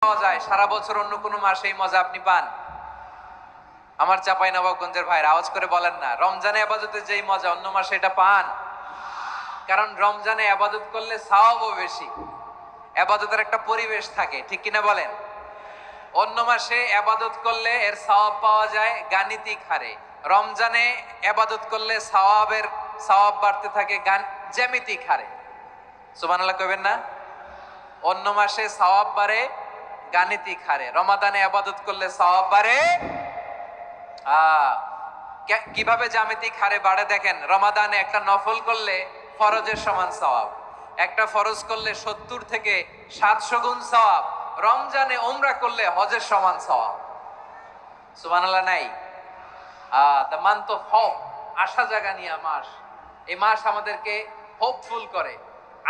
পাওয়া যায়, সারা বছর অন্য কোনো মাসে এই মজা আপনি পান? আমার চাঁপাইনবাবগঞ্জের ভাইরা আওয়াজ করে বলেন না, রমজানে আবাদতে যেই মজা অন্য মাসে এটা পান? কারণ রমজানে আবাদত করলে সওয়াবও বেশি, আবাদতের একটা পরিবেশ থাকে, ঠিক কিনা বলেন? অন্য মাসে আবাদত করলে এর সওয়াব পাওয়া যায় গাণিতিক হারে, রমজানে আবাদত করলে সওয়াব বাড়তে থাকে জ্যামিতিক হারে। সুবহানাল্লাহ কইবেন না? অন্য মাসে সওয়াব বাড়ে গাণিতিক হারে, রমাদানে আবাদত করলে সওয়াব বাড়ে কিভাবে জ্যামিতিক হারে বাড়ে দেখেন। রমাদানে একটা নফল করলে ফরজের সমান সওয়াব, একটা ফরজ করলে 70 থেকে 700 গুণ সওয়াব, রমজানে উমরা করলে হজের সমান সওয়াব। সুবহানাল্লাহ নাই? দ্য মান্থ অফ হোপ, আশা জাগানিয়া মাস। এই মাস আমাদেরকে হোপফুল করে,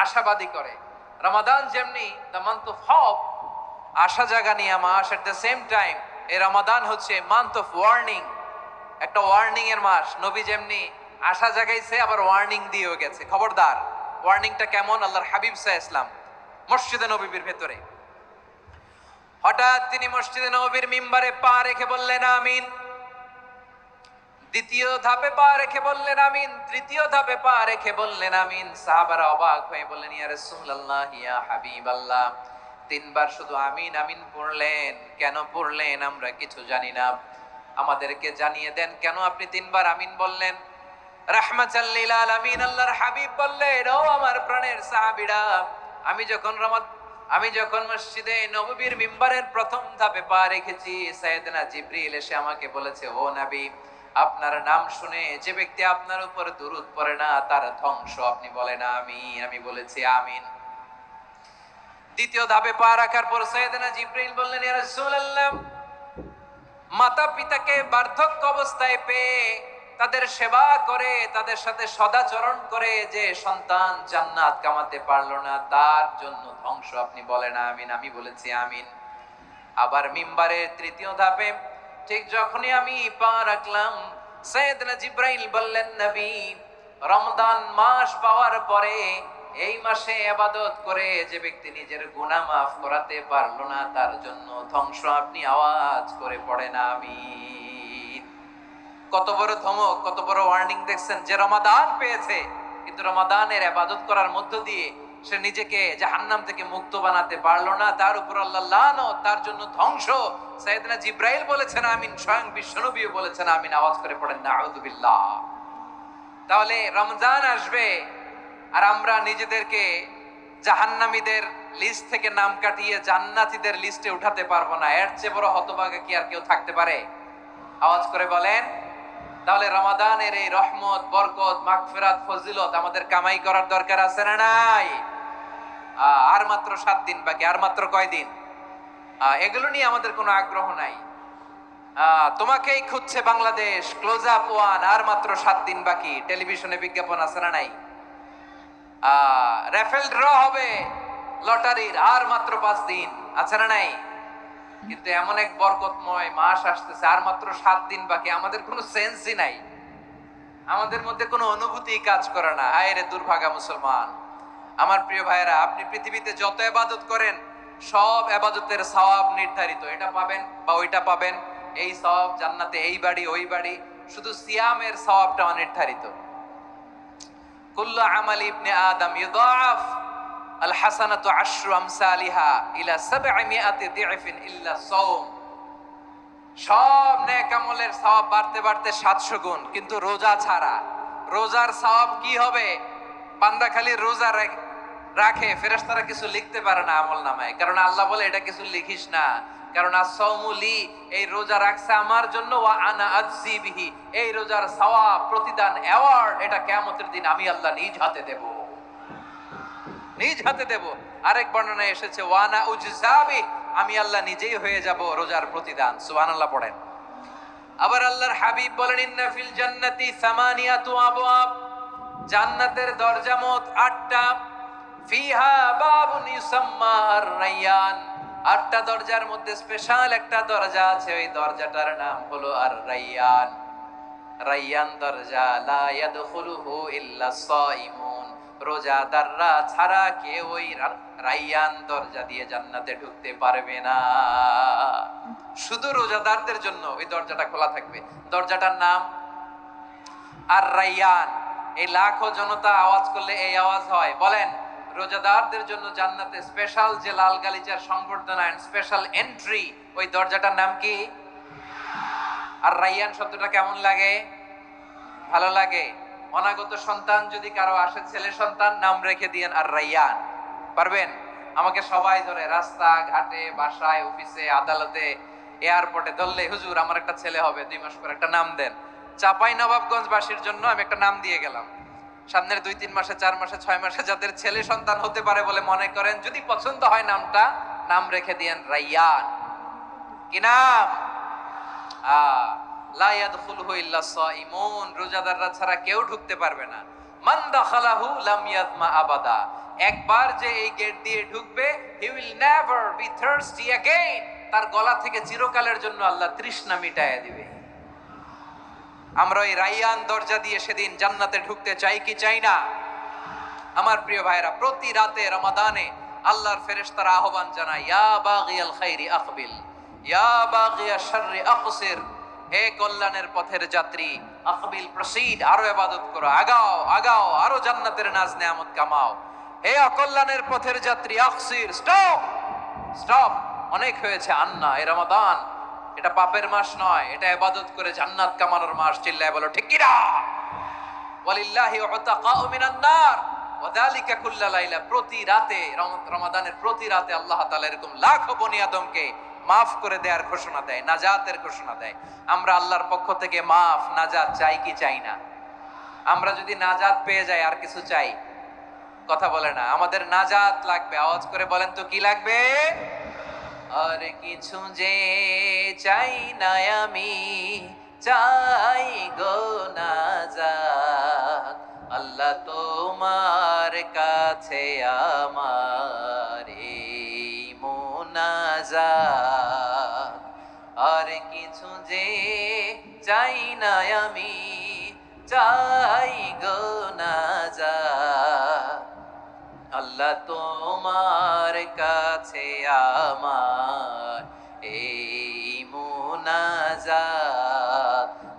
আশাবাদী করে। রমাদান যেমনি দ্য মান্থ অফ হোপ, আশা জাগানিয়া মাস, এট দ্য সেম টাইম এই রমাদান হচ্ছে মান্থ অফ ওয়ার্নিং, একটা ওয়ার্নিং এর মাস। নবী যেমনি আশা জাগাইছে আবার ওয়ার্নিং দিয়েও গেছে, খবরদার। ওয়ার্নিংটা কেমন? আল্লাহর হাবিব সাল্লাল্লাহু আলাইহি ওয়াসাল্লাম মসজিদে নববীর ভেতরে, হঠাৎ তিনি মসজিদে নববীর মিম্বারে পা রেখে বললেন আমিন। দ্বিতীয় ধাপে পা রেখে বললেন আমিন, তৃতীয় ধাপে পা রেখে বললেন আমিন। সাহাবারা অবাক হয়ে বললেন ইয়া রাসূলুল্লাহ, ইয়া হাবিবাল্লাহ, তিনবার শুধু আমিন আমিন পড়লেন, কেন পড়লেন আমরা কিছু জানি না, আমাদেরকে জানিয়ে দেন কেন আপনি তিনবার আমিন বললেন। রাহমাতাল লিল আলামিন আল্লাহর হাবিব বললেন, ও আমার প্রাণের সাহাবীরা, আমি যখন মসজিদে নববীর মিম্বারের প্রথম ধাপে পা রেখেছি, সাইয়েদনা জিবরিল এসে আমাকে বলেছে, ও নবী, আপনার নাম শুনে যে ব্যক্তি আপনার উপর দুরূদ পড়ে না তার ধ্বংস। আপনি বলেন আমিন। আমি বলেছি আমিন। দ্বিতীয় ধাপে পা রাখার পর সাইয়েদনা জিবরিল বললেন, ইয়া রাসূলুল্লাহ, মাতা পিতাকে বার্ধক্য অবস্থায় পেয়ে তাদের সেবা করে, তাদের সাথে সদাচরণ করে যে সন্তান জান্নাত কামাতে পারলো না তার জন্য ধ্বংস। আপনি বলেন আমিন। আমি বলেছি আমিন। আবার মিম্বারের তৃতীয় ধাপে ঠিক যখনই আমি পা রাখলাম, সাইয়েদনা জিবরাইল বললেন, নবী, রমজান মাস পাওয়ার পরে এই মাসে ইবাদত করে যে ব্যক্তি নিজের গুনাহ মাফ করাতে পারলো না তার জন্য ধ্বংস। আপনি আওয়াজ করে পড়েন আমিন। কত বড় ধমক, কত বড় ওয়ার্নিং দেখছেন। যে রমাদান পেয়েছে কিন্তু রমাদানের ইবাদত করার মধ্য দিয়ে সে নিজেকে জাহান্নাম থেকে মুক্ত বানাতে পারলো না, তার উপর আল্লাহ লানত, তার জন্য ধ্বংস। সাইয়েদনা জিবরাইল বলেছেন আমিন, স্বয়ং বিশ্বনবীও বলেছেন আমিন। আওয়াজ করে পড়েন নাউযু বিল্লাহ। তাহলে রমজান আসবে আর আমরা নিজেদেরকে জাহান্নামীদের লিস্ট থেকে নাম কাটিয়ে জান্নাতীদের লিস্টে উঠাতে পারবো না। এর চেয়ে বড় হতভাগা কি আর কেউ থাকতে পারে? আওয়াজ করে বলেন। তাহলে রমাদানের এই রহমত, বরকত, মাগফিরাত, ফজিলত আমাদের কামাই করার দরকার আছে না নাই? আর মাত্র 7 দিন বাকি। আর মাত্র কয় দিন? এগুলো নিয়ে আমাদের কোনো আগ্রহ নাই। তোমাকেই খুঁজছে বাংলাদেশ, ক্লোজ আপ ওয়ান, আর মাত্র 7 দিন বাকি। টেলিভিশনে বিজ্ঞাপন আছে না নাই? রেফেল ড্র হবে লটারির, আর মাত্র 5 দিন, আছে না নাই? কিন্তু এমন এক বরকতময় মাস আসতেছে, আর মাত্র 7 দিন বাকি। আমাদের কোনো সেন্সই নাই, আমাদের মধ্যে কোনো অনুভূতি কাজ করে না। হায় রে দুর্ভাগা মুসলমান। আমার প্রিয় ভাইয়েরা, আপনি পৃথিবীতে যত ইবাদত করেন সব ইবাদতের সওয়াব নির্ধারিত। এটা পাবেন বা ওইটা পাবেন, এই সওয়াব জান্নাতে, এই বাড়ি ওই বাড়ি। শুধু সিয়ামের সওয়াবটা অনির্ধারিত। কুল্লু আমালি ইবনে আদম ইউদাআফ আল হাসানাতু আশরু আমসালিহা ইলা 700 দি'ফিন ইল্লা সাওম। সব নেক আমলের সওয়াব বাড়তে বাড়তে 700 গুণ, কিন্তু রোজা ছাড়া। রোজার সওয়াব কি হবে? বান্দা খালি রোজা রাখে, ফেরেশতারা কিছু লিখতে পারে না আমলনামায়, কারণ আল্লাহ বলে এটা কিছু লিখিস না, কারণ as-সাওমু লি, এই রোজা রাখছে আমার জন্য, ওয়া আনা আজজি বিহি, এই রোজার সওয়াব, প্রতিদান, অ্যাওয়ার্ড এটা কিয়ামতের দিন আমি আল্লাহ নিজ হাতে দেব, নিজ হাতে দেব। আরেক বর্ণনায় এসেছে ওয়া আনা উজজাবি, আমি আল্লাহ নিজেই হয়ে যাব রোজার প্রতিদান। সুবহানাল্লাহ পড়েন। আবার আল্লাহর হাবিব বলেন, ইন্না ফিল জান্নাতি সামানিয়াতু আবওয়াব, জান্নাতের দরজা মোট 8টা। ফিহা বাবুন ইউসাম্মা আর-রায়্যান, 8টা দরজার মধ্যে স্পেশাল একটা দরজা আছে, ওই দরজাটার নাম হলো আর-রায়্যান। রায়্যান দরজা, লা ইয়াদখুলুহু ইল্লা সাইমুন, রোজাদাররা ছাড়া কেউ ওই রাইয়ান দরজা দিয়ে জান্নাতে ঢুকতে পারবে না। শুধু রোজাদারদের জন্য ওই দরজাটা খোলা থাকবে। দরজাটার নাম আর রাইয়ান। এই লাখো জনতা আওয়াজ করলে এই আওয়াজ হয়, বলেন রোজাদারদের জন্য জান্নাতে স্পেশাল যে লাল গালিচার সংবর্ধনা এন্ড স্পেশাল এন্ট্রি, ওই দরজাটার নাম কি? আর রাইয়ান শব্দটা কেমন লাগে? ভালো লাগে। অনাগত সন্তান যদি কারো আসে, ছেলে সন্তান, নাম রেখে দিয়েন আর রাইয়ান। পারবেন? আমাকে সবাই ধরে রাস্তা ঘাটে, বাসায়, অফিসে, আদালতে, এয়ারপোর্টে ধরলে, হুজুর আমার একটা ছেলে হবে 2 মাস পর, একটা নাম দেন। চাপাই নবাবগঞ্জবাসীর জন্য আমি একটা নাম দিয়ে গেলাম। সামনের 2-3 মাসে, 4 মাসে, 6 মাসে যাদের ছেলে সন্তান হতে পারে বলে মনে করেন, যদি পছন্দ হয় নামটা, নাম রেখে দিয়েন রাইয়ান। কি নাম? লা ইয়াদখুলহু ইল্লা সাইমুন, রোজাদাররা ছাড়া কেউ ঢুকতে পারবে না। মান দাখালাহু লাম ইয়াতমা আবাদা, একবার যে এই গেট দিয়ে ঢুকবে, he will never be thirsty again, তার গলা থেকে চিরকালের জন্য আল্লাহ তৃষ্ণা মিটায়া দিবে। আমরা এই রাইয়ান দরজা দিয়ে সেদিন জান্নাতে ঢুকতে চাই কি চাই না? আমার প্রিয় ভাইরা, প্রতি রাতে রমাদানে আল্লাহর ফেরেশতারা আহ্বান জানায়, ইয়া বাগিয়াল খাইরি আকবিল, ইয়া বাগিয়াশ শাররি আকসির, হে কল্যাণের পথের যাত্রী, আকবিল প্রসিড, আরো ইবাদত করো, আগাও আগাও, আরো জান্নাতের নাজ নেয়ামত কামাও। হে অকল্যাণের পথের যাত্রী, আকসির, স্টপ স্টপ, অনেক হয়েছে। আন্না, এ রমাদান এটা পাপের মাস নয়, এটা ইবাদত করে জান্নাত কামানোর মাস। চিল্লায় বলো ঠিক কি না? ওয়ালিল্লাহি উতাকাউ মিনান নার ওয়া যালিকা কুল্লা লাইলা, প্রতি রাতে, রমাদানের প্রতি রাতে আল্লাহ তাআলা এরকম লাখো বনি আদমকে মাফ করে দেওয়ার ঘোষণা দেয়, নাজাতের ঘোষণা দেয়। আমরা আল্লাহর পক্ষ থেকে মাফ, নাজাত চাই কি চাই না? আমরা যদি নাজাত পেয়ে যাই আর কিছু চাই? কথা বলে না। আমাদের নাজাত লাগবে। আওয়াজ করে বলেন তো কি লাগবে? আর কিছু যে চাই না আমি, চাই গো নাজাত, আল্লাহ তোমার কাছে আমার এই মুনাজাত। আর কিছু যে চাই না আমি, চাই গো নাজাত, আল্লাহ তোমার কাছে আমার এই মুনাজাত,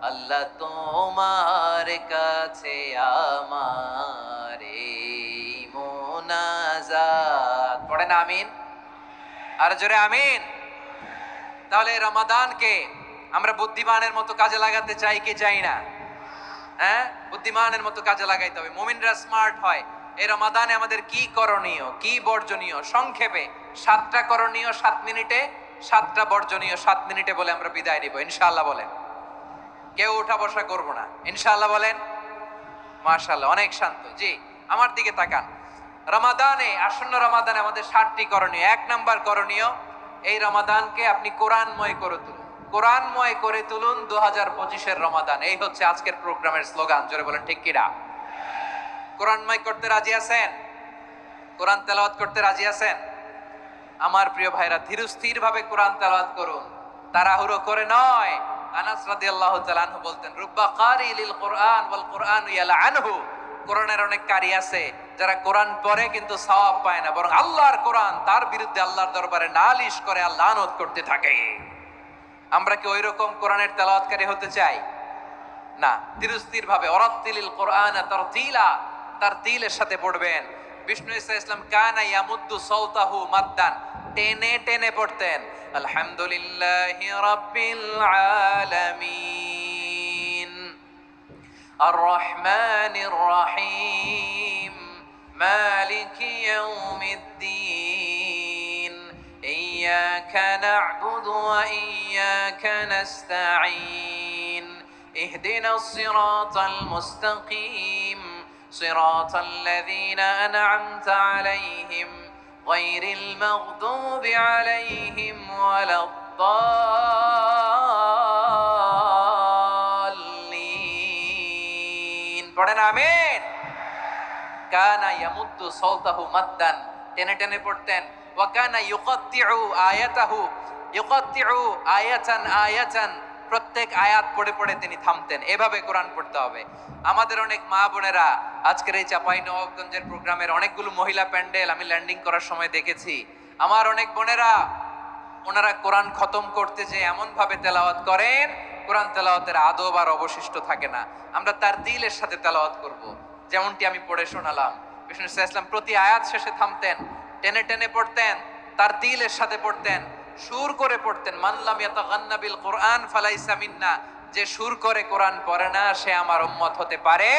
আল্লাহ তোমার কাছে আমার এই মুনাজাত। পড়েন আমিন, আর জোরে আমিন। তাহলে রমাদানকে আমরা বুদ্ধিমানের মতো কাজে লাগাতে চাই কি চাই না? হ্যাঁ, বুদ্ধিমানের মতো কাজে লাগাইতে হবে। মুমিনরা স্মার্ট হয়। এই রমাদানে আমাদের কি করণীয়, কি বর্জনীয়, সংক্ষেপে 7টা করণীয় 7 মিনিটে, 7টা বর্জনীয় 7 মিনিটে বলে আমরা বিদায় নিব ইনশাআল্লাহ। বলেন, কেউ উঠা বসা করব না ইনশাআল্লাহ। বলেন মাশাআল্লাহ, অনেক শান্ত। জি, আমার দিকে তাকান। রমাদানে, আসন্ন রমাদানে আমাদের 7টি করণীয়। 1 নাম্বার করণীয়, এই রমাদানকে আপনি কোরআনময় করে তুলুন। কোরআনময় করে তুলুন 2025-এর রমাদান। এই হচ্ছে আজকের প্রোগ্রামের স্লোগান। জোরে বলেন ঠিক কিনা? কোরআনময় করতে রাজি আছেন? কোরআন তেলাওয়াত করতে রাজি আছেন? আমার প্রিয় ভাইরা, ধীরস্থির ভাবে কোরআন তেলাওয়াত করুন, তাড়াহুড়ো করে নয়। আনাস রাদিয়াল্লাহু তাআলা আনহু বলতেন, রুব্বা কারি লিল কোরআন ওয়াল কোরআন ইয়ালআনহু, কোরআনের অনেক কারি আছে যারা কোরআন পড়ে কিন্তু সওয়াব পায় না, বরং আল্লাহর কোরআন তার বিরুদ্ধে আল্লাহর দরবারে নালিশ করে আর লানত করতে থাকে। আমরা কি ওইরকম কোরআনের তেলাওয়াতকারী হতে চাই? না। ধীরস্থির ভাবে, ওয়ারাত্তিলিল কোরআন তারতিলা, তারতিলের সাথে পড়বেন। বিষ্ণু ঈসা ইসলাম কানা ইয়ামুদ্দু সাওতাহু মাদ্দান, টেনে টেনে পড়তেন। আলহামদুলিল্লাহি রাব্বিল আলামিন আর রহমানির রহিম মালিকি ইয়াউমিদ্দিন ইয়্যাকা না'বুদু ওয়া ইয়্যাকা নাস্তাঈন ইহদিনাস সিরাতাল মুস্তাকিম صراط الذين أنعمت عليهم غير المغضوب عليهم ولا الضالين পড়েন আমিন। কানা ইয়ামুদ্দু সাওতাহু মাদ্দান, টেনে টেনে পড়তেন। ওয়া কানা ইউকাত্তিউ আয়াতাহু, ইউকাত্তিউ আয়াতান আয়াতান প্রত্যেক আয়াত পড়ে পড়ে তিনি থামতেন। এভাবে কোরআন পড়তে হবে। আমাদের অনেক মা বোনেরা আজকের এই চাঁপাইনবাবগঞ্জের প্রোগ্রামের অনেকগুলো মহিলা প্যান্ডেল আমি ল্যান্ডিং করার সময় দেখেছি। আমার অনেক বোনেরা ওনারা কোরআন খতম করতে যে এমন ভাবে তেলাওয়াত করেন, কোরআন তেলাওয়াতের আদব আর অবশিষ্ট থাকে না। আমরা তার দিলের সাথে তেলাওয়াত করব, যেমনটি আমি পড়ে শোনালাম। বিষ্ণু ইসলাম প্রতি আয়াত শেষে থামতেন, টেনে টেনে পড়তেন, তার দিলের সাথে পড়তেন, সুর করে পড়তেন। মানলাম ইয়াতাগান্না বিল কোরআন ফালাইসা মিন্না, যে সুর করে কোরআন পড়ে না সে আমার উম্মত হতে পারে।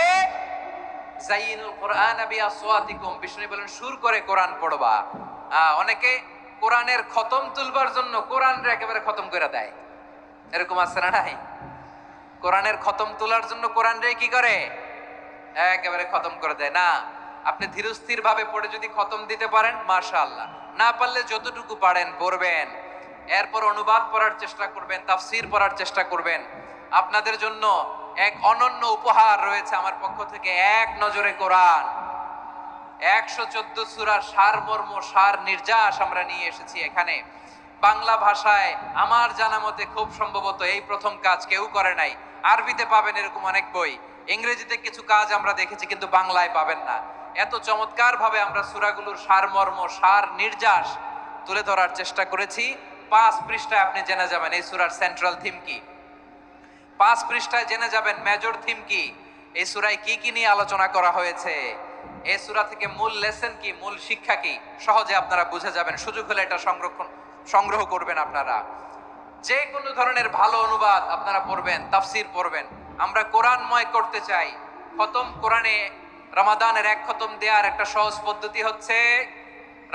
যাইনুল কোরআন বিআসওয়াতিকুম, বিষ্ণু বলেন সুর করে কোরআন পড়বা। অনেকে কোরআনের খতম তুলবার জন্য কোরআনরে একেবারে খতম করে দেয়, এরকম আছে না নাই? কোরআনের খতম তোলার জন্য কোরআনরে কি করে? একেবারে খতম করে দেয় না। আপনি ধীরস্থির ভাবে পড়ে যদি খতম দিতে পারেন মাশাআল্লাহ, না পারলে যতটুকু পারেন পড়বেন, এরপর অনুবাদ পড়ার চেষ্টা করবেন, তাফসীর পড়ার চেষ্টা করবেন। আপনাদের জন্য এক অনন্য উপহার রয়েছে আমার পক্ষ থেকে, এক নজরে কোরআন 114 সূরার সারমর্ম সার নির্যাস আমরা নিয়ে এসেছি এখানে। বাংলা ভাষায় আমার জানা মতে খুব সম্ভবত এই প্রথম কাজ কেউ করে নাই। আরবিতে পাবেন এরকম অনেক বই, ইংরেজিতে কিছু কাজ আমরা দেখেছি, কিন্তু বাংলায় পাবেন না। এত চমৎকার ভাবে আমরা সূরাগুলোর সারমর্ম সার নির্যাস তুলে ধরার চেষ্টা করেছি। 5 পৃষ্ঠায় আপনি জেনে যাবেন এই সূরার সেন্ট্রাল থিম কি। 5 পৃষ্ঠায় জেনে যাবেন মেজর থিম কি, এই সূরায় কি কি নিয়ে আলোচনা করা হয়েছে, এই সূরা থেকে মূল লেসন কি, মূল শিক্ষা কি, সহজে আপনারা বুঝে যাবেন। সুযোগ হলে এটা সংগ্রহ করবেন। আপনারা যে কোনো ধরনের ভালো অনুবাদ আপনারা পড়বেন, তাফসীর পড়বেন। আমরা কোরআনময় করতে চাই। খতম কোরআনে রমাদানের 1 খতম দেওয়ার একটা সহজ পদ্ধতি হচ্ছে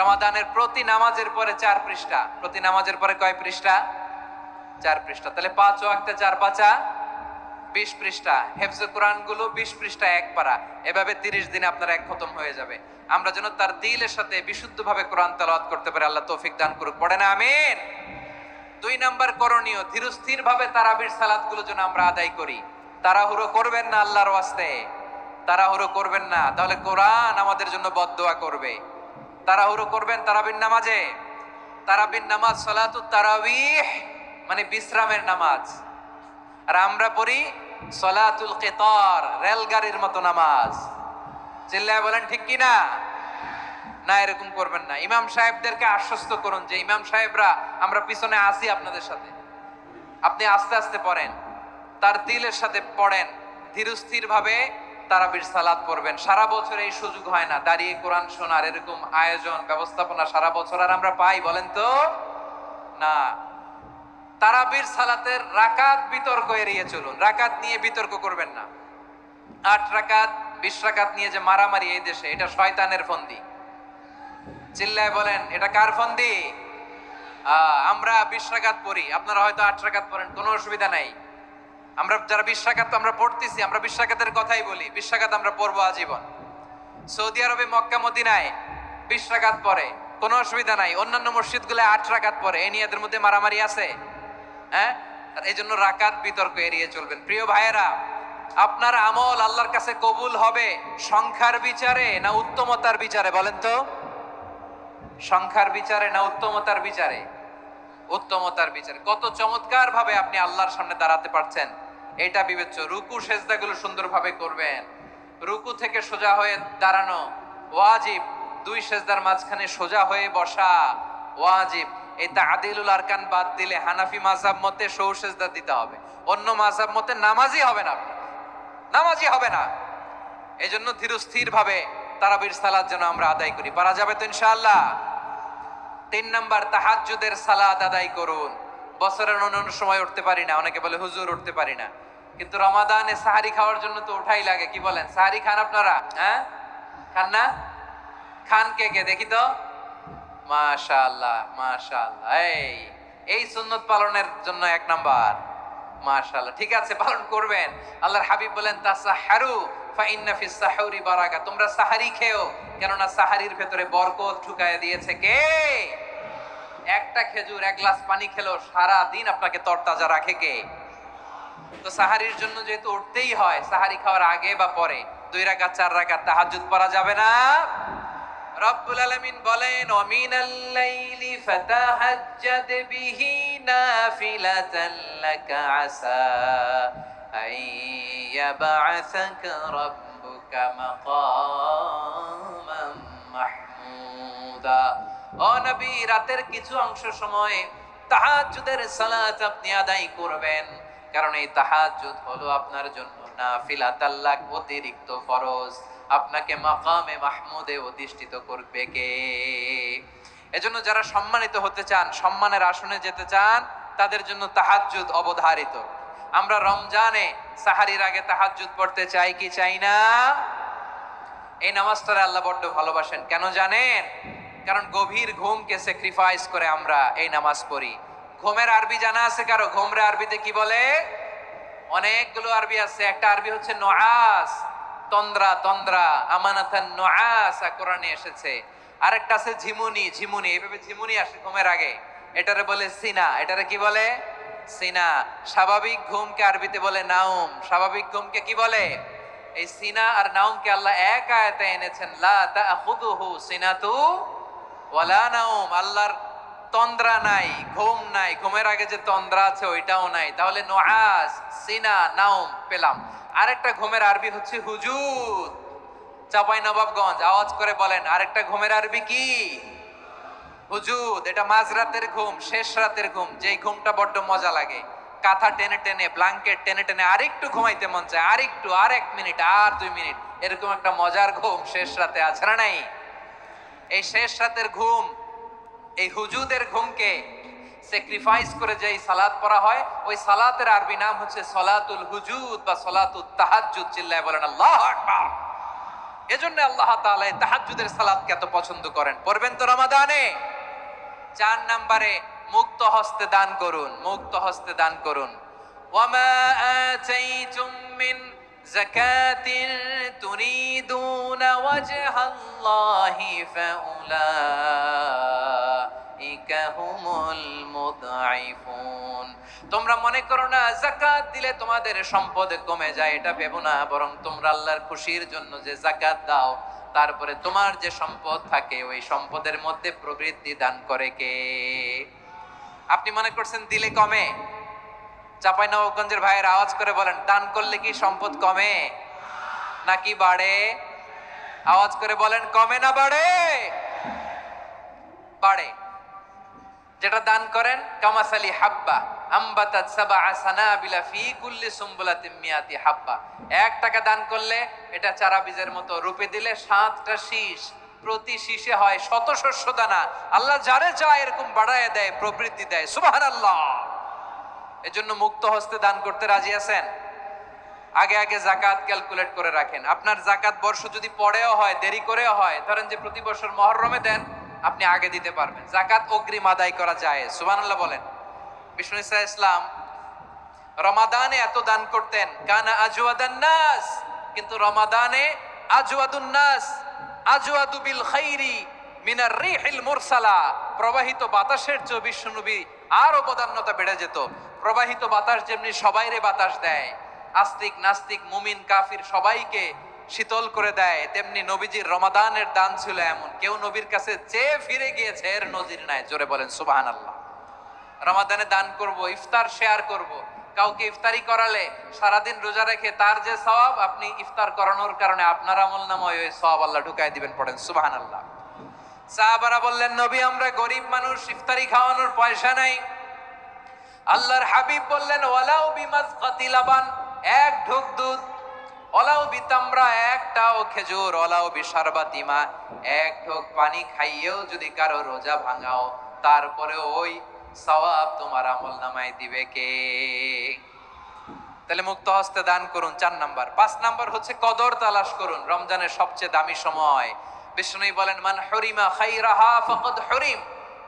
রমাদানের প্রতি নামাজের পরে 4 পৃষ্ঠা। প্রতি নামাজের পরে কয় পৃষ্ঠা? 4 পৃষ্ঠা। তাহলে 5 ওয়াক্তে 4 পাঁচা 20 পৃষ্ঠা। হেফজে কোরআন গুলো 20 পৃষ্ঠা এক পারা, এভাবে 30 দিনে আপনার 1 খতম হয়ে যাবে। আমরা যেন তার দিলের সাথে বিশুদ্ধভাবে কোরআন তেলাওয়াত করতে পারি, আল্লাহ তৌফিক দান করুক। পড়েন আমিন। 2 নাম্বার করণীয়, ধীরস্থির ভাবে তারাবির সালাত গুলো যেন আমরা আদায় করি। তাড়াহুড়ো করবেন না আল্লাহর ওয়াস্তে, তাড়াহুড়ো করবেন না, তাহলে কোরআন আমাদের জন্য বদদোয়া করবে। তাড়াহুড়ো করবেন তারাবির নামাজে। তারাবির নামাজ সালাতুত তারাবিহ মানে বিশ্রামের নামাজ। আর আমরা পড়ি সালাতুল কিতার, রেলগাড়ির মতো নামাজ। চিল্লায় বলেন ঠিক কি না? না, এরকম করবেন না। ইমাম সাহেবদেরকে আশ্বস্ত করুন যে ইমাম সাহেবরা আমরা পিছনে আসি আপনাদের সাথে, আপনি আস্তে আস্তে পড়েন, তার দিলের সাথে পড়েন, ধীরস্থির ভাবে তারাবির সালাত পড়বেন। সারা বছর এই সুযোগ হয় না দাঁড়িয়ে কোরআন শোনার, এরকম আয়োজন ব্যবস্থাপনা সারা বছর আর আমরা পাই বলেন তো? না। তারাবির সালাতের রাকাত বিতর্ক এড়িয়ে চলুন, রাকাত নিয়ে বিতর্ক করবেন না। 8 রাকাত 20 রাকাত নিয়ে যে মারামারি এই দেশে, এটা শয়তানের ফন্দি। চিল্লায় বলেন এটা কার ফন্দি? আমরা 20 রাকাত পড়ি, আপনারা হয়তো 8 রাকাত পড়েন, কোনো অসুবিধা নাই। আমরা যারা 20 রাকাত আমরা পড়তেছি, আমরা 20 রাকাতের কথাই বলি, 20 রাকাত আমরা পড়বো আজীবন। সৌদি আরবে মক্কা মদিনায় 20 রাকাত পড়ে, কোনো অসুবিধা নাই। অন্যান্য মসজিদগুলো 8 রাকাত পড়ে, এই নিয়ে এদের মধ্যে মারামারি আছে? হ্যাঁ, এই জন্য রাকাত বিতর্ক এড়িয়ে চলবেন। প্রিয় ভাইয়েরা, আপনার আমল আল্লাহর কাছে কবুল হবে সংখ্যার বিচারে না উত্তমতার বিচারে বলেন তো? সংখ্যার বিচারে না উত্তমতার বিচারে? উত্তমতার বিচারে। কত চমৎকার ভাবে আপনি আল্লাহর সামনে দাঁড়াতে পারছেন এটা বিবেচ্য। রুকু সেজদাগুলো সুন্দরভাবে করবেন। রুকু থেকে সোজা হয়ে দাঁড়ানো ওয়াজিব, 2 সেজদার মাঝখানে সোজা হয়ে বসা ওয়াজিব। এই তাদিলুল আরকান বাদ দিলে হানাফি মাযহাব মতে সৌ সেজদা দিতে হবে, অন্য মাযহাব মতে নামাজই হবে না, নামাজই হবে না। এজন্য ধীরস্থির ভাবে তারাবির সালাত যেন আমরা আদায় করি। পারা যাবে তো ইনশাআল্লাহ? 3 নাম্বার, তাহাজ্জুদের সালাত আদায় করুন। বছরের অন্যান্য সময় উঠতে পারি না, অনেকে বলে হুজুর উঠতে পারি না, কিন্তু রমাদানে সাহারি খাওয়ার জন্য তো ওঠাই লাগে। কি বলেন, সাহারি খান আপনারা? হ্যাঁ, খান না? খান কে কে দেখি তো? মাশাআল্লাহ মাশাআল্লাহ। এই সুন্নত পালনের জন্য 1 নাম্বার। মাশাআল্লাহ, ঠিক আছে, পালন করবেন। আল্লাহর হাবিব বলেন তাসাহহারু ফাইন্না ফিস সাহুরি বারাকা, তোমরা সাহারি খেও, কেননা সাহারির ভেতরে বরকত ঢুকায় দিয়েছে কে? একটা খেজুর 1 গ্লাস পানি খেলেও সারা দিন আপনাকে তরতাজা রাখে কে? তো সাহারির জন্য যেহেতু উঠতেই হয়, সাহারি খাওয়ার আগে বা পরে 2 রাকাত 4 রাকাত তাহাজ্জুদ পড়া যাবে না? রব্বুল আলামিন বলেন ওয়ামিনাল লাইলি ফাতাহাজ্জাদ বিহি নাফিলাতান লাকা আসা আইয়াবআসাকা রাব্বুকা মাকামান মাহমুদা। ও নবী, রাতের কিছু অংশ সময় তাহাজ্জুদের সালাত আপনি আদায় করবেন, কারণ এই তাহাজ্জুদ হলো আপনার জন্য নাফিলাতাল লাক, অতিরিক্ত ফরজ। আপনাকে মাকামে মাহমুদে অধিষ্ঠিত করবে কে? এজন্য যারা সম্মানিত হতে চান, সম্মানের আসনে যেতে চান, তাদের জন্য তাহাজ্জুদ অবধারিত। আমরা রমজানে সাহারির আগে তাহাজ্জুদ পড়তে চাই কি চাই না? এই নামাজটারে আল্লাহ বড্ড ভালোবাসেন। কেন জানেন? কারণ গভীর ঘুমকে স্যাক্রিফাইস করে আমরা এই নামাজ পড়ি। ঘুমের আরবি জানা আছে কারো? ঘুমরে আরবিতে কি বলে? অনেকগুলো আরবি আছে। একটা আরবি হচ্ছে নুআস, তন্দ্রা, তন্দ্রা, আমানাতান নুআস কোরআনে এসেছে। আরেকটা আছে ঝিমুনি, ঝিমুনি, এইভাবে ঝিমুনি আসে ঘুমের আগে, এটারে বলে সিনা। এটারে কি বলে? সিনা। স্বাভাবিক ঘুমকে আরবিতে বলে নাউম। স্বাভাবিক ঘুমকে কি বলে? এই সিনা আর নাউমকে আল্লাহ এক আয়াতে এনেছেন, লা তাখুযুহু সিনাতু ওয়ালা নাউম। আল্লাহর তন্দ্রা নাই, ঘুম নাই। ঘুমের আগে যে তন্দ্রা আছে ওইটাও নাই। তাহলে নুআস, সিনা, নাউম পেলাম। আরেকটা ঘুমের আরবি হচ্ছে হুজুদ। চাঁপাইনবাবগঞ্জ আওয়াজ করে বলেন, আরেকটা ঘুমের আরবি কি? হুজুদ। এটা মাঝরাতের ঘুম, শেষ রাতের ঘুম, যেই ঘুমটা বড্ড মজা লাগে। কাঁথা টেনে টেনে, ব্ল্যাঙ্কেট টেনে টেনে আরেকটু ঘুমাইতে মন চায়, আরেকটু, আর 1 মিনিট, আর 2 মিনিট, এরকম একটা মজার ঘুম শেষ রাতে আছে না নাই? এই শেষ রাতের ঘুম, এই হুজুদের ঘুমকে স্যাক্রিফাইস করে যেই সালাত পড়া হয়, ওই সালাতের আরবি নাম হচ্ছে সলাতুল হুজুদ বা সলাতুত তাহাজ্জুদ। চিল্লায় বলেন আল্লাহু আকবার। এজন্য আল্লাহ তাআলা এই তাহাজ্জুদের সালাতকে এত পছন্দ করেন। পড়বেন তো রমাদানে। 4 নম্বরে মুক্ত হস্তে দান করুন, মুক্ত হস্তে দান করুন। ওয়ামা আতাইতুম মিন যাকাতিন তুরিদুনা ওয়াজহাল্লাহি ফাউলাইকা হুমুল মুদঈফুন। তোমরা মনে করো না যাকাত দিলে তোমাদের সম্পদ কমে যায়, এটা ভেবো না। বরং তোমরা আল্লাহর খুশির জন্য যে যাকাত দাও, তারপরে তোমার যে সম্পদ থাকে ওই সম্পদের মধ্যে প্রবৃদ্ধি দান করে কে? আপনি মনে করছেন দিলে কমে? চাঁপাইনবাবগঞ্জের ভাইয়ের আওয়াজ করে বলেন, দান করলে কি সম্পদ কমে নাকি বাড়ে? আওয়াজ করে বলেন, কমে না বাড়ে? বাড়ে। যেটা দান করেন, কামাসালি হাব্বা আম্বাতাত সাবআ সানাবিলা ফি কুল্লি সুমবুলাতিন মিয়াতি হাব্বা। 1 টাকা দান করলে এটা চারা বীজের মতো, রূপে দিলে 7টা শীষ, প্রতি শীষে হয় 100 শস্য দানা। আল্লাহ যারে চায় এরকম বাড়ায় দেয়, প্রবৃদ্ধি দেয়। সুবহানাল্লাহ। এজন্য মুক্ত হস্তে দান করতে রাজি আছেন? আগে আগে যাকাত ক্যালকুলেট করে রাখেন। আপনার যাকাত বর্ষ যদি পরেও হয়, দেরি করেও হয়, ধরেন যে প্রতি বছর মুহররমে দেন, আপনি আগে দিতে পারবেন। যাকাত অগ্রিম আদায় করা যায়। সুবহানাল্লাহ বলেন। বিষ্ণু ইসলাম রমাদানে এত দান করতেন, কানা আজওয়াদান নাস, কিন্তু রমাদানে আজওয়াদুন নাস আজওয়াদু বিল খাইরি মিনার রিহিল মুরসালা। প্রবাহিত বাতাসের চেয়ে বিশ্বনবী আর অবদান্যতা বেড়ে যেত। প্রবাহিত বাতাস যেমনি সবাইরে বাতাস দেয়, আস্তিক নাস্তিক মুমিন কাফির সবাইকে শীতল করে দেয়, তেমনি নবীজির রমাদানের দান ছিল এমন, কেউ নবীর কাছে চেয়ে ফিরে গিয়েছে এর নজির নাই। জোরে বলেন সুবহানাল্লাহ। রমাদানে দান করব, ইফতার শেয়ার করব। কাউকে ইফতারি করালে সারাদিন রোজা রেখে তার যে সওয়াব, আপনি ইফতার করানোর কারণে আপনার আমলনামায় ওই সওয়াব আল্লাহ ঢুকায় দিবেন। পড়েন সুবহানাল্লাহ। সাহাবারা বললেন, নবী আমরা গরিব মানুষ, ইফতারি খাওয়ানোর পয়সা নাই। আল্লাহর হাবিব বললেন, ওয়ালাউ বিমাজকাতি লাবান, 1 ঢোক দুধ, ওয়ালাউ বিতামরা, 1টাও খেজুর, ওয়ালাউ বিশারবাতি মা, 1 ঢোক পানি খাইয়েও যদি কারো রোজা ভাঙাও, তারপরে ওই সওয়াব তোমার আমলনামায় দিবে কে? তাহলে মুক্ত হস্তে দান করুন 4 নাম্বার। 5 নাম্বার হচ্ছে কদর তালাশ করুন। রমজানের সবচেয়ে দামি সময়। বিষ্ণু বলেন, মান হুরিমা খাইরাহা ফাকাদ হুরিম।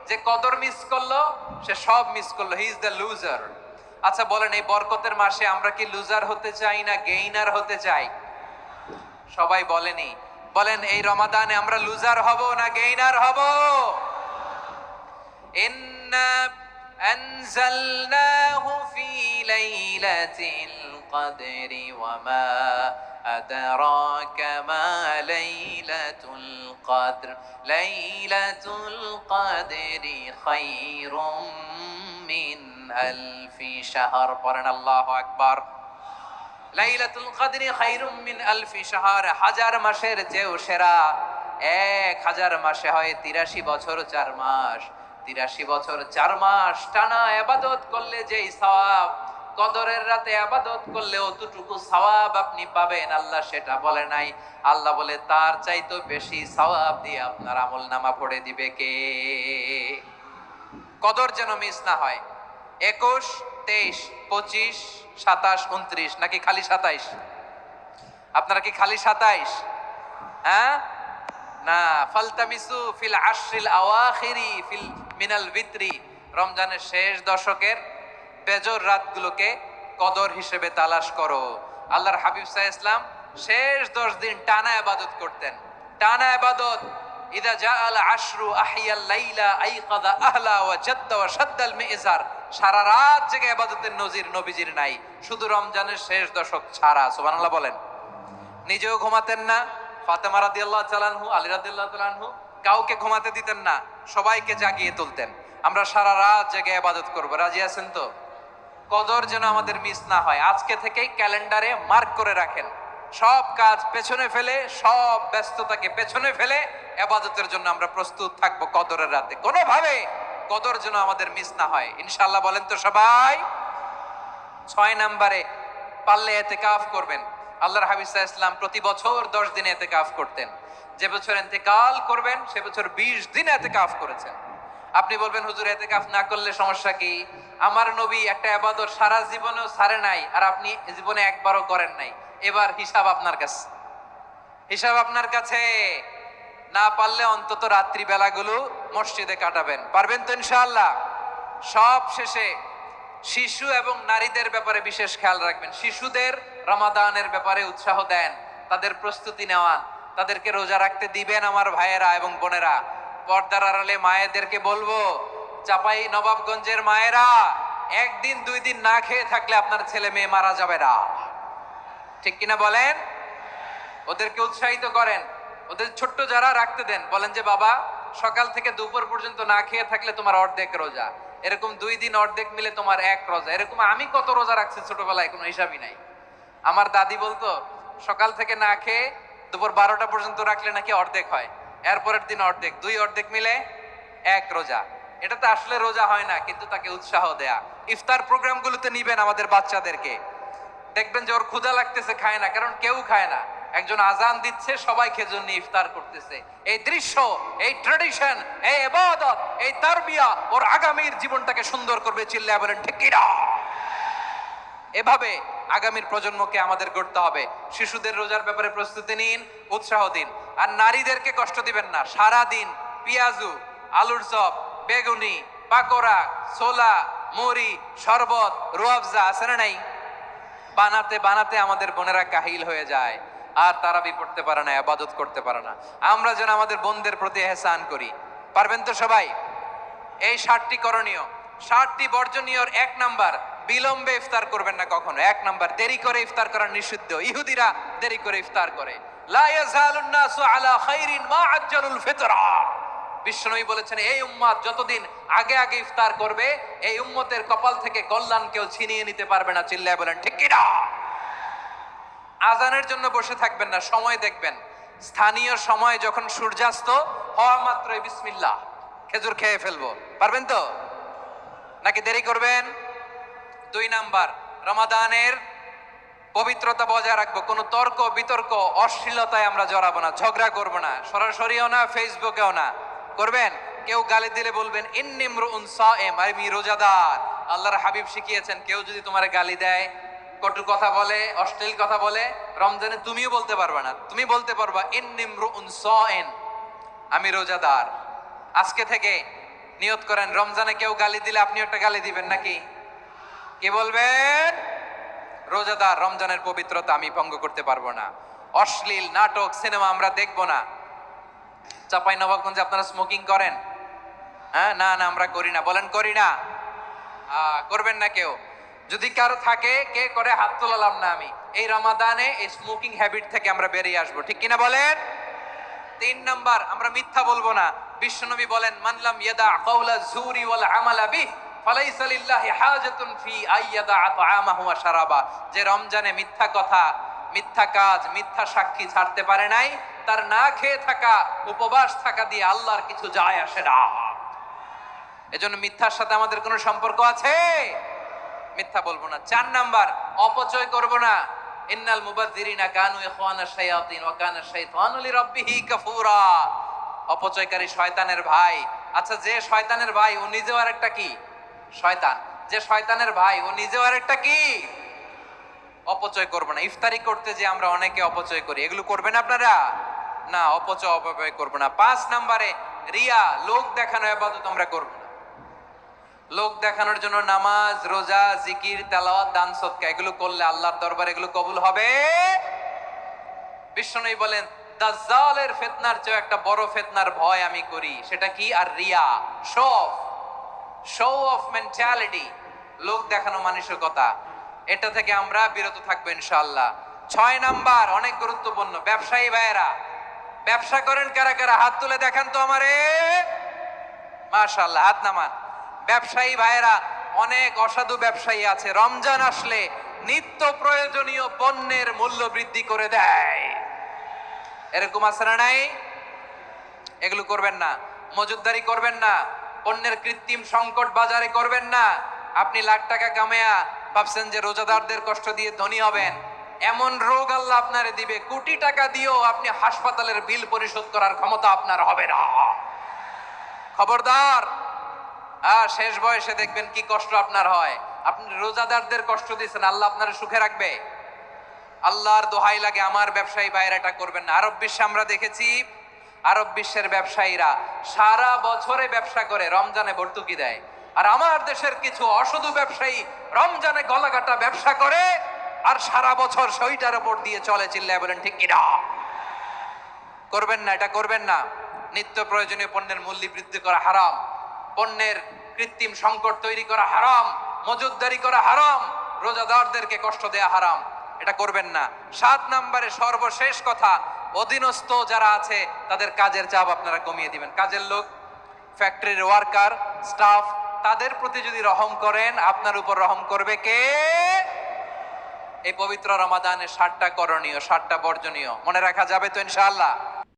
যে কদর মিস করলো সে সব মিস করলো, হি ইজ দ্য লুজার। আচ্ছা বলেন, এই বরকতের মাসে আমরা কি লুজার হতে চাই না গেইনার হতে চাই? সবাই বলেনি। বলেন, এই রমাদানে আমরা লুজার হব না গেইনার হব? ইন্না أنزلناه في ليلة القدر وما أدراك ما ليلة القدر ليلة القدر خير من ألف شهر পড়েন আল্লাহু আকবার লাইলাতুল কদরি খায়রুম মিন আলফি শাহর হাজার মাসের চেয়েও সেরা 1000 মাসে হয় 83 বছর 4 মাস 83 বছর 4 মাস টানা ইবাদত করলে যেই সওয়াব কদরের রাতে ইবাদত করলে অতটুকু সওয়াব আপনি পাবেন আল্লাহ সেটা বলে নাই আল্লাহ বলে তার চাইতো বেশি সওয়াব দিয়ে আপনার আমলনামা ভরে দিবে কে কদর যেন মিস না হয় 21 23 25 27 29 নাকি খালি 27 আপনারা কি খালি 27 হ্যাঁ না ফালতামিসু ফিল আশরিল আওয়াখিরি ফিল মিনাল ভিতরি রমজানের শেষ দশকের বেজর রাতগুলোকে কদর হিসেবে তালাশ করো আল্লাহর হাবিব সাল্লাল্লাহু আলাইহি ওয়াসাল্লাম শেষ 10 দিন টানা ইবাদত করতেন টানা ইবাদত ইদা জাআল আশরু আহিয়াল লাইলা আইকাদা আহলা ওয়া জাদ্দা ওয়া শাদ্দাল মিজার সারা রাত জেগে ইবাদতের নজির নবীজির নাই শুধু রমজানের শেষ দশক ছাড়া সুবহানাল্লাহ বলেন নিজেও ঘুমাতেন না ফাতেমা রাদিয়াল্লাহু তাআলা আনহু আলী রাদিয়াল্লাহু তাআলা আনহু কাউকে ঘুমাতে দিতেন না সবাইকে জাগিয়ে তুলতেন আমরা সারা রাত জেগে ইবাদত করব রাজি আছেন তো কদর যেন আমাদের মিস না হয় আজকে থেকেই ক্যালেন্ডারে মার্ক করে রাখেন সব কাজ পেছনে ফেলে সব ব্যস্ততাকে পেছনে ফেলে ইবাদতের জন্য আমরা প্রস্তুত থাকবো কদরের রাতে কোনোভাবে কদর যেন আমাদের মিস না হয় ইনশাআল্লাহ বলেন তো সবাই 6 নম্বরে পারলে ইতিকাফ করবেন আল্লাহর হাবিব সাল্লাল্লাহু আলাইহি ওয়াসাল্লাম প্রতি বছর 10 দিন ইতিকাফ করতেন যে বছর ইন্তেকাল করবেন সে বছর 20 দিন ইতিকাফ করেছেন আপনি বলবেন হুজুর ইতিকাফ না করলে সমস্যা কি আমার নবী একটা ইবাদত সারা জীবনেও ছাড়ে নাই আর আপনি জীবনে একবারও করেন নাই এবার হিসাব আপনার কাছে না পারলে অন্তত রাত্রি বেলাগুলো মসজিদে কাটাবেন পারবেন তো ইনশাআল্লাহ সব শেষে শিশু এবং নারীদের ব্যাপারে বিশেষ খেয়াল রাখবেন শিশুদের রমাদানের ব্যাপারে উৎসাহ দেন তাদের প্রস্তুতি নেওয়ান তাদেরকে রোজা রাখতে দিবেন আমার ভাইয়েরা এবং বোনেরা পর্দার আড়ালে মায়েদেরকে বলবো চাপাই নবাবগঞ্জের মায়েরা একদিন 2 দিন না খেয়ে থাকলে আপনার ছেলে মেয়ে মারা যাবে না ঠিক কিনা বলেন ওদেরকে উৎসাহিত করেন ওদের ছোট্ট যারা রাখতে দেন বলেন যে বাবা সকাল থেকে দুপুর পর্যন্ত না খেয়ে থাকলে তোমার অর্ধেক রোজা এরকম 2 দিন অর্ধেক মিলে তোমার 1 রোজা এরকম আমি কত রোজা রাখছি ছোটবেলায় কোনো হিসাবই নাই আমার দাদি বলতো সকাল থেকে না খেয়ে দুপুর 12টা পর্যন্ত রাখলে নাকি অর্ধেক হয় এরপরের দিন অর্ধেক 2 অর্ধেক মিলে 1 রোজা এটা তো আসলে রোজা হয় না কিন্তু তাকে উৎসাহ দেয়া ইফতার প্রোগ্রামগুলোতে নিবেন আমাদের বাচ্চাদেরকে দেখবেন যে ওর ক্ষুধা লাগতেছে খায় না কারণ কেউ খায় না একজন আজান দিচ্ছে সবাই খেজুর নিয়ে ইফতার করতেছে এই দৃশ্য এই ট্র্যাডিশন এই ইবাদত এই তারবিয়া ওর আগামীর জীবনটাকে সুন্দর করবে চিল্লায়া বলেন ঠিক কি না এভাবে আগামীর প্রজন্মকে আমাদের গড়তে হবে শিশুদের রোজার ব্যাপারে প্রস্তুতি নিন উৎসাহ দিন আর নারীদেরকে কষ্ট দিবেন না সারা দিন পেঁয়াজু আলুর চপ বেগুনি পাকোড়া ছোলা মুড়ি শরবত রুয়াবজা আছে না নাই বানাতে বানাতে আমাদের বোনেরা কাহিল হয়ে যায় আর তারাবি পড়তে পারে না ইবাদত করতে পারে না আমরা যেন আমাদের বোনদের প্রতি ইহসান করি পারবেন তো সবাই এই 7টি করণীয় 7টি বর্জনীয়র 1 নাম্বার বিলম্বে ইফতার করবেন না কখনো 1 নাম্বার দেরি করে ইফতার করা নিষিদ্ধ ইহুদিরা দেরি করে ইফতার করে লা ইয়াজালুন নাসু আলা খাইরিন মা আজ্জালুল ফিতরা বিশ্বনবী বলেছেন এই উম্মত যতদিন আগে আগে ইফতার করবে এই উম্মতের কপাল থেকে কল্যাণ কেউ ছিনিয়ে নিতে পারবে না চিল্লায় বলেন ঠিক কি না আজানের জন্য বসে থাকবেন না সময় দেখবেন স্থানীয় সময় যখন সূর্যাস্ত হওয়া মাত্রই বিসমিল্লাহ খেজুর খেয়ে ফেলবো পারবেন তো নাকি দেরি করবেন 2 নাম্বার রমাদানের পবিত্রতা বজায় রাখবো কোনো তর্ক বিতর্ক অশ্লীলতায় আমরা জড়াবো না ঝগড়া করবো না সরাসরিও না ফেসবুকেও না করবেন কেউ গালি দিলে বলবেন ইন্নিমরুন সায়েম আমি রোজাদার আল্লাহর হাবিব শিখিয়েছেন কেউ যদি তোমার গালি দেয় কটু কথা বলে অশ্লীল কথা বলে রমজানে তুমিও বলতে পারবে না তুমি বলতে পারবা ইন্নিমরুন সায়েম আমি রোজাদার আজকে থেকে নিয়ত করেন রমজানে কেউ গালি দিলে আপনি একটা গালি দিবেন নাকি কি বলবেন রোজাদার রমজানের পবিত্রতা আমি ভঙ্গ করতে পারবো না অশ্লীল নাটক সিনেমা আমরা দেখবো না চাঁপাইনবাবগঞ্জে আপনারা স্মোকিং করেন হ্যাঁ না না আমরা করি না বলেন করি না করবেন না কেউ? যদি কারো থাকে, কে করে হাত তোলালাম না আমি। এই রমাদানে এই স্মোকিং হ্যাবিট থেকে আমরা বেরিয়ে আসবো, ঠিক কিনা বলেন? 3 নাম্বার, আমরা মিথ্যা বলবো না। বিশ্বনবী বলেন, মানলাম ইয়াদা কাওলা যুরি ওয়াল আমালা বিহ ফালাইসা লিল্লাহি হাজাতুন ফি আইয়াদা তাআমাহু ওয়া শারাবা। যে রমজানে মিথ্যা কথা, মিথ্যা কাজ, মিথ্যা সাক্ষী ছাড়তে পারে নাই, তার না খেয়ে থাকা, উপবাস থাকা দিয়ে আল্লাহর কিছু যায় আসে না। এজন্য মিথ্যার সাথে আমাদের কোনো সম্পর্ক আছে? মিথ্যা বলবো না। 4 নাম্বার, অপচয় করব না। ইন্নাল মুবাযযিরিনা কানু ইখওয়ানাশ শায়াতিন ওয়া কানা শাইতানু লিরাব্বিহি কাফুরা। অপচয়কারী শয়তানের ভাই। আচ্ছা, যে শয়তানের ভাই ও নিজেও আরেকটা কি? শয়তান। যে শয়তানের ভাই ও নিজেও আরেকটা কি? অপচয় করব না। ইফতারি করতে যে আমরা অনেকে অপচয় করি, এগুলো করবেন আপনারা? না, অপচয় করব না। 5 নাম্বারে, রিয়া, লোক দেখানো ইবাদত আমরা করব না। লোক দেখানোর জন্য নামাজ, রোজা, জিকির, তেলাওয়াত, দান, সদকা এগুলো করলে আল্লাহর দরবারে এগুলো কবুল হবে? বিশ্বনবী বলেন, দাজ্জালের ফিতনার চেয়ে একটা বড় ফিতনার ভয় আমি করি, সেটা কি? আর রিয়া, শো অফ মেন্টালিটি, লোক দেখানো মানসিকতা। এটা থেকে আমরা বিরত থাকবো ইনশাআল্লাহ। 6 নাম্বার, অনেক গুরুত্বপূর্ণ। ব্যবসায়ী ভাইয়েরা, ব্যবসা করেন কারা কারা? হাত তুলে দেখান তো আমারে। মাশাআল্লাহ, হাত নামান। ব্যবসায়ী ভাইয়েরা, অনেক অসাধু ব্যবসায়ী আছে, রমজান আসলে নিত্য প্রয়োজনীয় পণ্যের মূল্য বৃদ্ধি করে দেয়। এরকম আছে না নাই? এগুলো করবেন না। মজুদদারি করবেন না। পণ্যের কৃত্রিম সংকট বাজারে করবেন না। আপনি লাখ টাকা কামায়া ভাবছেন যে রোজাদারদের কষ্ট দিয়ে ধনী হবেন। এমন রোগ আল্লাহ আপনারে দিবে, কোটি টাকা দিয়েও আপনি হাসপাতালের বিল পরিশোধ করার ক্ষমতা আপনার হবে না। খবরদার। শেষ বয়সে দেখবেন কি কষ্ট আপনার হয়। আপনি রোজাদারদের কষ্ট দিচ্ছেন, আল্লাহ আপনার সুখে রাখবে? আল্লাহর দোহাই লাগে, আমার ব্যবসায়ী ভাইয়েরা এটা করবেন না। আরব বিশ্বে আমরা দেখেছি, আরব বিশ্বের ব্যবসায়ীরা সারা বছরে ব্যবসা করে, রমজানে ভর্তুকি দেয়। আর আমার দেশের কিছু অসাধু ব্যবসায়ী রমজানে গলাকাটা ব্যবসা করে আর সারা বছর সইটার উপর দিয়ে চলে। চিল্লায় বলেন ঠিক কিনা? করবেন না, এটা করবেন না। নিত্য প্রয়োজনীয় পণ্যের মূল্য বৃদ্ধি করা হারাম, পণ্যের কৃত্রিম সংকট তৈরি করা হারাম, মজুদদারি করা হারাম, রোজাদারদেরকে কষ্ট দেয়া হারাম, এটা করবেন না। 7 নাম্বারে সর্বশেষ কথা, অধীনস্থ যারা আছে তাদের কাজের চাপ আপনারা কমিয়ে দিবেন। কাজের লোক, ফ্যাক্টরির ওয়ার্কার, স্টাফ, তাদের প্রতি যদি রহম করেন, আপনার উপর রহম করবে কে? এই পবিত্র রমাদানে 7টা করণীয়, 7টা বর্জনীয় মনে রাখা যাবে তো ইনশাআল্লাহ?